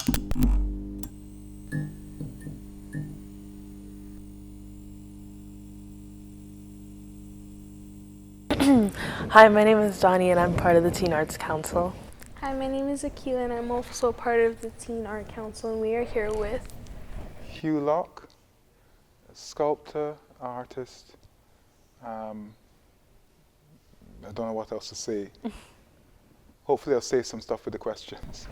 Hi, my name is Donnie and I'm part of the Teen Arts Council. Hi, my name is Akilah and I'm also part of the Teen Art Council, and we are here with Hew Locke, sculptor, artist. I don't know what else to say. Hopefully I'll say some stuff with the questions.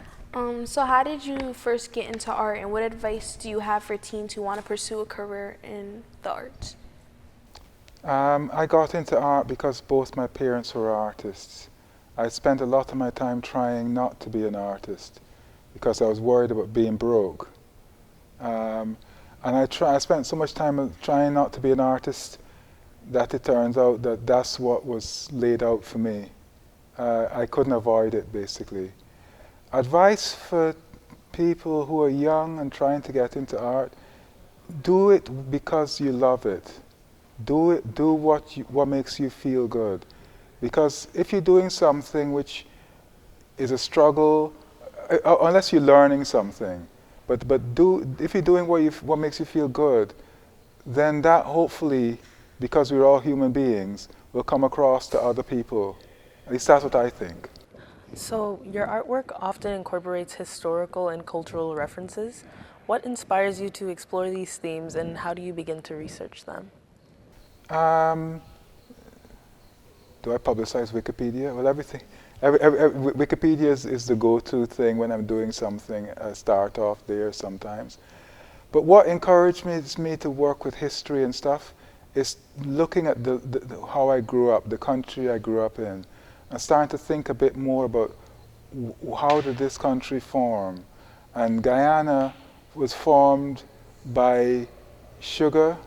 So how did you first get into art, and what advice do you have for teens who want to pursue a career in the arts? I got into art because both my parents were artists. I spent a lot of my time trying not to be an artist because I was worried about being broke. And I spent so much time trying not to be an artist that it turns out that that's what was laid out for me. I couldn't avoid it, basically. Advice for people who are young and trying to get into art: do it because you love it. Do what makes you feel good. Because if you're doing something which is a struggle, unless you're learning something, but if you're doing what makes you feel good, then that hopefully, because we're all human beings, will come across to other people. At least that's what I think. So, your artwork often incorporates historical and cultural references. What inspires you to explore these themes, and how do you begin to research them? Do I publicize Wikipedia? Well, everything. Wikipedia is the go-to thing when I'm doing something. I start off there sometimes. But what encouraged me to work with history and stuff is looking at how I grew up, the country I grew up in, and starting to think a bit more about how did this country form. And Guyana was formed by sugar,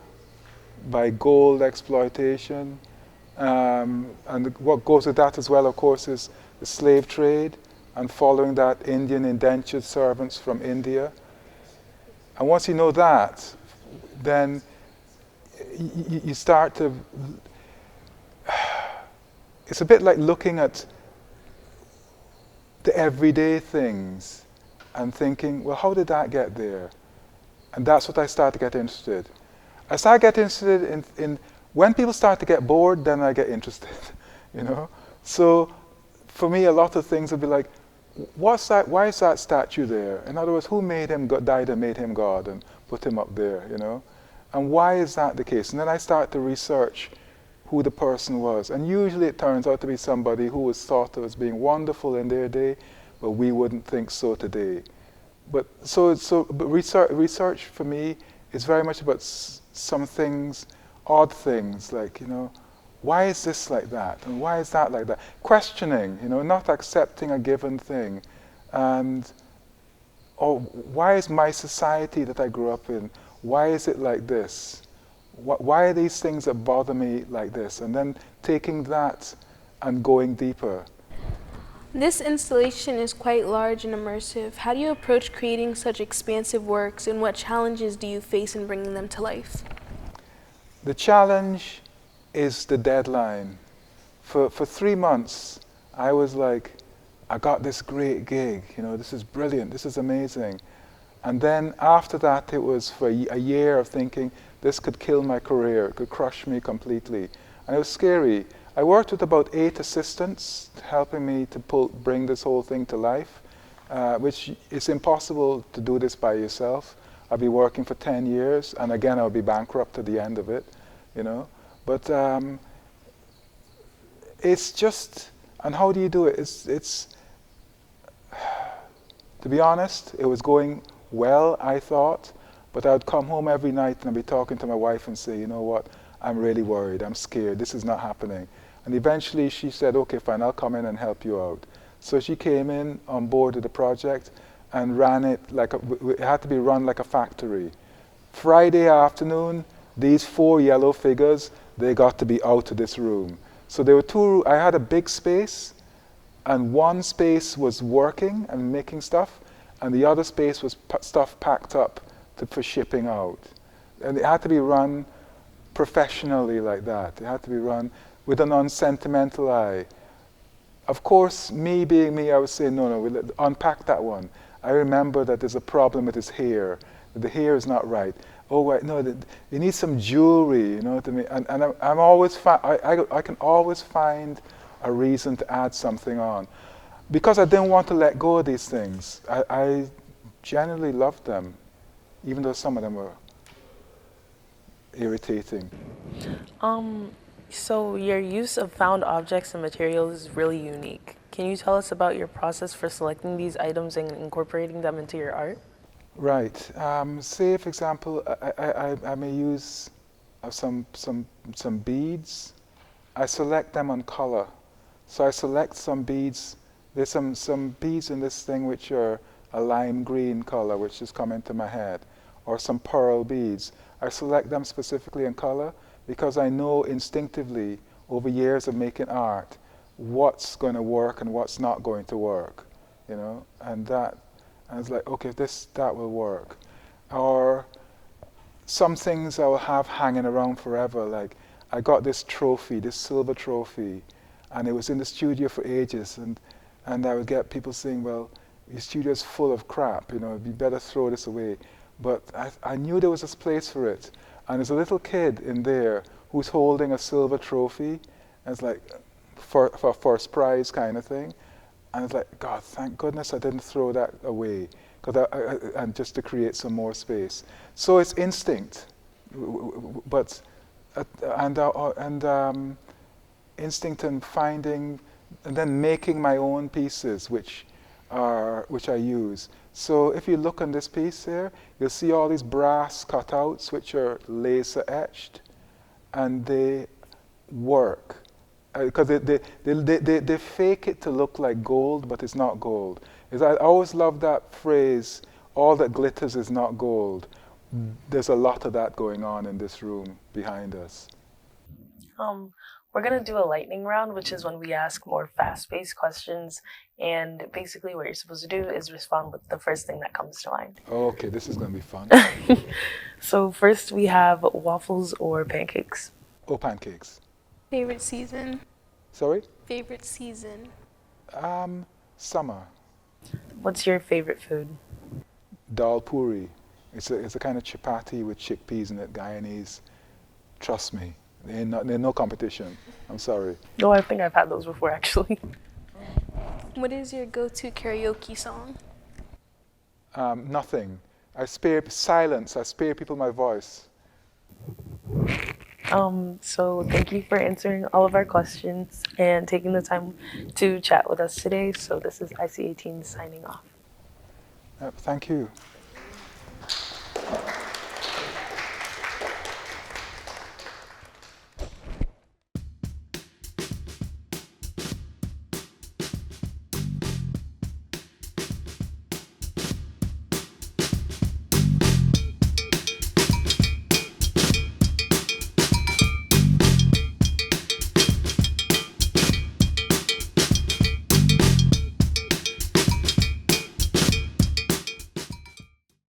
by gold exploitation, and what goes with that as well, of course, is the slave trade, and following that, Indian indentured servants from India. And once you know that, then you start to... It's a bit like looking at the everyday things and thinking, well, how did that get there? And that's what I started to get interested. I started to get interested in when people start to get bored, then I get interested, you know? So for me, a lot of things would be like, what's that? Why is that statue there? In other words, who made him, died and made him God and put him up there, you know? And why is that the case? And then I start to research who the person was. And usually it turns out to be somebody who was thought of as being wonderful in their day, but we wouldn't think so today. But research for me is very much about some things, odd things, like, you know, why is this like that? And why is that like that? Questioning, you know, not accepting a given thing. And, oh, why is my society that I grew up in, why is it like this? Why are these things that bother me like this? And then taking that and going deeper. This installation is quite large and immersive. How do you approach creating such expansive works, and what challenges do you face in bringing them to life? The challenge is the deadline. For 3 months, I was like, I got this great gig, you know, this is brilliant, this is amazing. And then after that, it was for a year of thinking, this could kill my career, it could crush me completely. And it was scary. I worked with about 8 assistants helping me to bring this whole thing to life, which is impossible to do this by yourself. I'll be working for 10 years, and again, I'll be bankrupt at the end of it, you know. But it's just, and how do you do it? It's to be honest, it was going well, I thought, but I would come home every night and I'd be talking to my wife and say, you know what, I'm really worried, I'm scared, this is not happening. And eventually she said, okay, fine, I'll come in and help you out. So she came in on board with the project and ran it like, it had to be run like a factory. Friday afternoon, these 4 yellow figures, they got to be out of this room. So there were I had a big space, and one space was working and making stuff, and the other space was stuff packed up for shipping out. And it had to be run professionally like that. It had to be run with an unsentimental eye. Of course, me being me, I would say, no, we'll unpack that one. I remember that there's a problem with his hair. The hair is not right. Oh, wait, no, you need some jewelry, you know what I mean? And I'm always, I can always find a reason to add something on. Because I didn't want to let go of these things. I genuinely loved them, even though some of them were irritating. So your use of found objects and materials is really unique. Can you tell us about your process for selecting these items and incorporating them into your art? Right. Say, for example, I may use some beads. I select them on color. So I select some beads. There's some beads in this thing which are a lime green color, which is coming to my head, or some pearl beads. I select them specifically in color because I know instinctively over years of making art what's going to work and what's not going to work, you know, and I was like, okay, that will work. Or some things I will have hanging around forever, like I got this trophy, this silver trophy, and it was in the studio for ages, and I would get people saying, well, your studio's full of crap, you know, you better throw this away. But I knew there was this place for it. And there's a little kid in there who's holding a silver trophy, and it's like, for first prize kind of thing. And it's like, God, thank goodness I didn't throw that away, and just to create some more space. So it's instinct, but instinct and finding, and then making my own pieces, which I use. So if you look on this piece here, you'll see all these brass cutouts which are laser etched, and they work. Because they fake it to look like gold, but it's not gold. I always love that phrase, all that glitters is not gold. There's a lot of that going on in this room behind us. We're going to do a lightning round, which is when we ask more fast-paced questions. And basically what you're supposed to do is respond with the first thing that comes to mind. Oh, okay, this is going to be fun. So first we have waffles or pancakes? Oh, pancakes. Favorite season? Sorry? Favorite season? Summer. What's your favorite food? Dal puri. It's a kind of chapati with chickpeas in it, Guyanese. Trust me, there's no competition. I'm sorry. No, I think I've had those before, actually. What is your go-to karaoke song? Nothing. I spare silence. I spare people my voice. So thank you for answering all of our questions and taking the time to chat with us today. So this is ICA Teen signing off. Thank you.